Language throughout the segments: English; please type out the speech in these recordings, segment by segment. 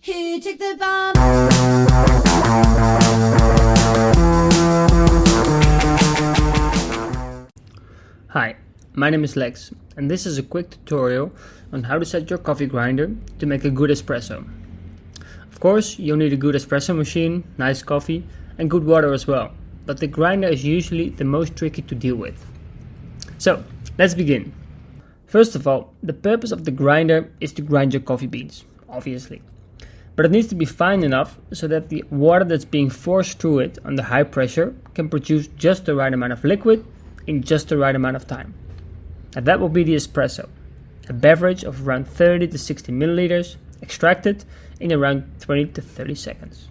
Who took the bomb? Hi, my name is Lex, and this is a quick tutorial on how to set your coffee grinder to make a good espresso. Of course, you'll need a good espresso machine, nice coffee, and good water as well, but the grinder is usually the most tricky to deal with. So, let's begin. First of all, the purpose of the grinder is to grind your coffee beans, obviously. But it needs to be fine enough so that the water that's being forced through it under high pressure can produce just the right amount of liquid in just the right amount of time. And that will be the espresso, a beverage of around 30 to 60 milliliters, extracted in around 20 to 30 seconds.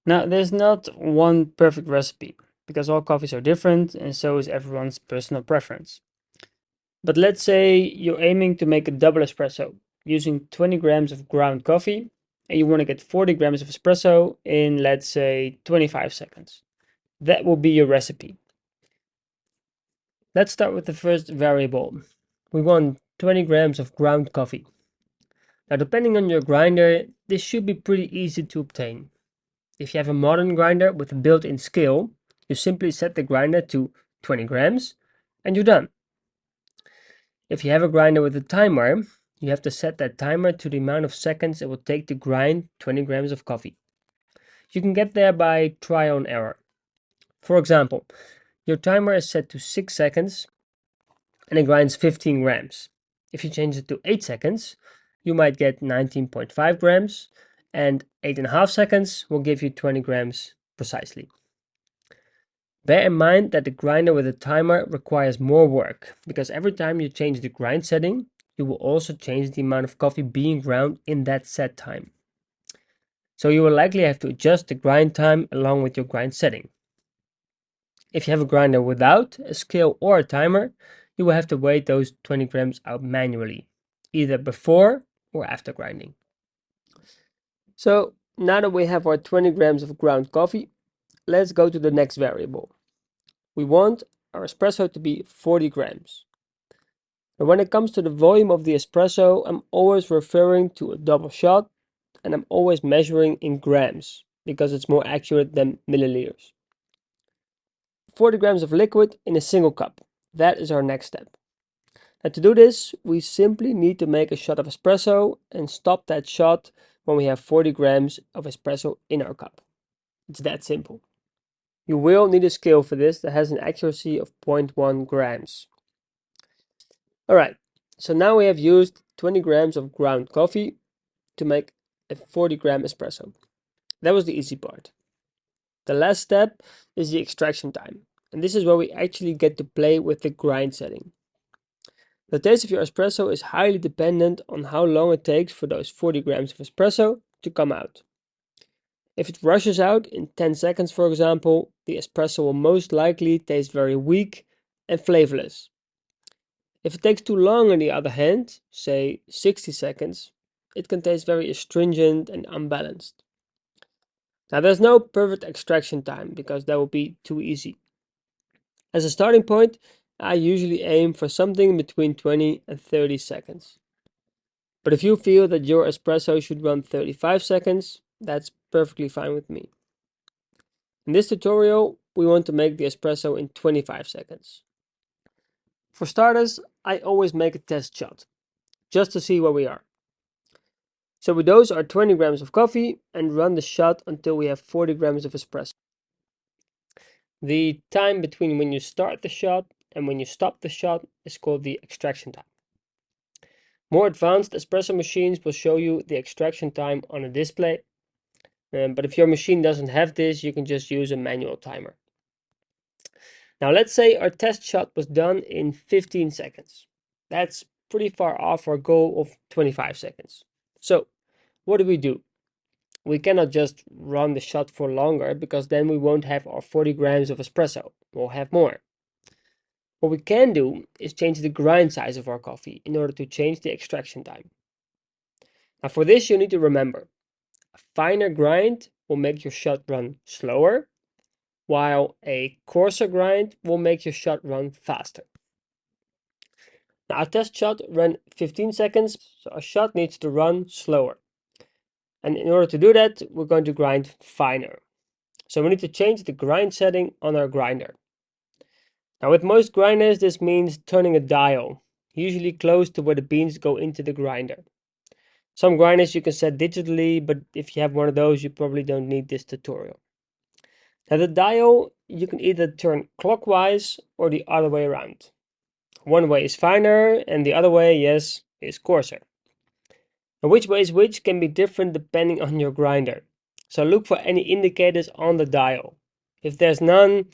Now, there's not one perfect recipe, because all coffees are different and so is everyone's personal preference. But let's say you're aiming to make a double espresso using 20 grams of ground coffee and you want to get 40 grams of espresso in, let's say, 25 seconds. That will be your recipe. Let's start with the first variable. We want 20 grams of ground coffee. Now, depending on your grinder, this should be pretty easy to obtain. If you have a modern grinder with a built-in scale, you simply set the grinder to 20 grams and you're done. If you have a grinder with a timer, you have to set that timer to the amount of seconds it will take to grind 20 grams of coffee. You can get there by trial and error. For example, your timer is set to 6 seconds and it grinds 15 grams. If you change it to 8 seconds, you might get 19.5 grams, and 8.5 seconds will give you 20 grams precisely. Bear in mind that the grinder with a timer requires more work, because every time you change the grind setting, you will also change the amount of coffee being ground in that set time. So you will likely have to adjust the grind time along with your grind setting. If you have a grinder without a scale or a timer, you will have to weigh those 20 grams out manually, either before or after grinding. So now that we have our 20 grams of ground coffee, let's go to the next variable. We want our espresso to be 40 grams. And when it comes to the volume of the espresso, I'm always referring to a double shot and I'm always measuring in grams because it's more accurate than milliliters. 40 grams of liquid in a single cup. That is our next step. And to do this, we simply need to make a shot of espresso and stop that shot when we have 40 grams of espresso in our cup. It's that simple. You will need a scale for this that has an accuracy of 0.1 grams. Alright, so now we have used 20 grams of ground coffee to make a 40 gram espresso. That was the easy part. The last step is the extraction time, and this is where we actually get to play with the grind setting. The taste of your espresso is highly dependent on how long it takes for those 40 grams of espresso to come out. If it rushes out in 10 seconds, for example, the espresso will most likely taste very weak and flavorless. If it takes too long, on the other hand, say 60 seconds, it can taste very astringent and unbalanced. Now, there's no perfect extraction time because that would be too easy. As a starting point, I usually aim for something between 20 and 30 seconds. But if you feel that your espresso should run 35 seconds, that's perfectly fine with me. In this tutorial, we want to make the espresso in 25 seconds. For starters, I always make a test shot, just to see where we are. So we dose our 20 grams of coffee and run the shot until we have 40 grams of espresso. The time between when you start the shot and when you stop the shot is called the extraction time. More advanced espresso machines will show you the extraction time on a display, but if your machine doesn't have this, you can just use a manual timer. Now let's say our test shot was done in 15 seconds. That's pretty far off our goal of 25 seconds. So what do? We cannot just run the shot for longer because then we won't have our 40 grams of espresso. We'll have more. What we can do is change the grind size of our coffee in order to change the extraction time. Now for this you need to remember, a finer grind will make your shot run slower, while a coarser grind will make your shot run faster. Now a test shot ran 15 seconds, so a shot needs to run slower. And in order to do that, we're going to grind finer. So we need to change the grind setting on our grinder. Now with most grinders, this means turning a dial, usually close to where the beans go into the grinder. Some grinders you can set digitally, but if you have one of those, you probably don't need this tutorial. Now the dial, you can either turn clockwise or the other way around. One way is finer and the other way, yes, is coarser. And which way is which can be different depending on your grinder. So look for any indicators on the dial. If there's none,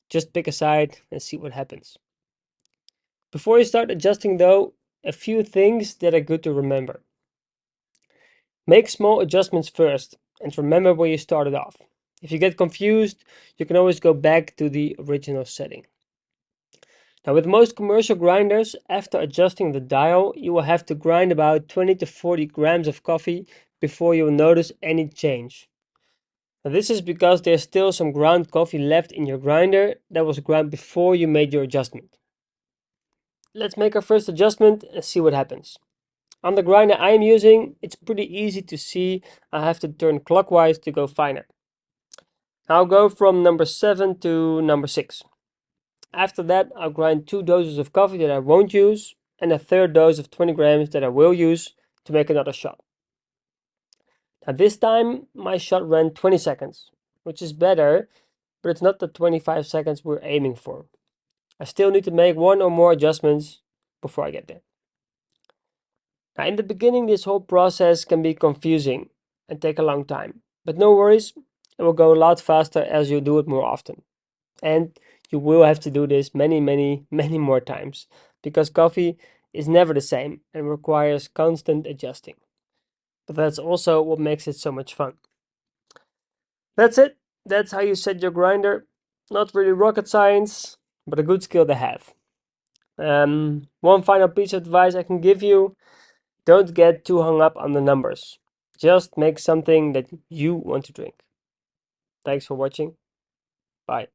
just pick a side and see what happens. Before you start adjusting though, a few things that are good to remember. Make small adjustments first and remember where you started off. If you get confused, you can always go back to the original setting. Now with most commercial grinders, after adjusting the dial, you will have to grind about 20 to 40 grams of coffee before you will notice any change. Now this is because there's still some ground coffee left in your grinder that was ground before you made your adjustment. Let's make our first adjustment and see what happens. On the grinder I'm using, it's pretty easy to see I have to turn clockwise to go finer. I'll go from number 7 to number 6. After that, I'll grind 2 doses of coffee that I won't use and a third dose of 20 grams that I will use to make another shot. Now this time my shot ran 20 seconds, which is better, but it's not the 25 seconds we're aiming for. I still need to make one or more adjustments before I get there. Now in the beginning this whole process can be confusing and take a long time, but no worries, it will go a lot faster as you do it more often. And you will have to do this many more times because coffee is never the same and requires constant adjusting. But that's also what makes it so much fun. That's it. That's how you set your grinder. Not really rocket science, but a good skill to have. One final piece of advice I can give you: don't get too hung up on the numbers. Just make something that you want to drink. Thanks for watching. Bye.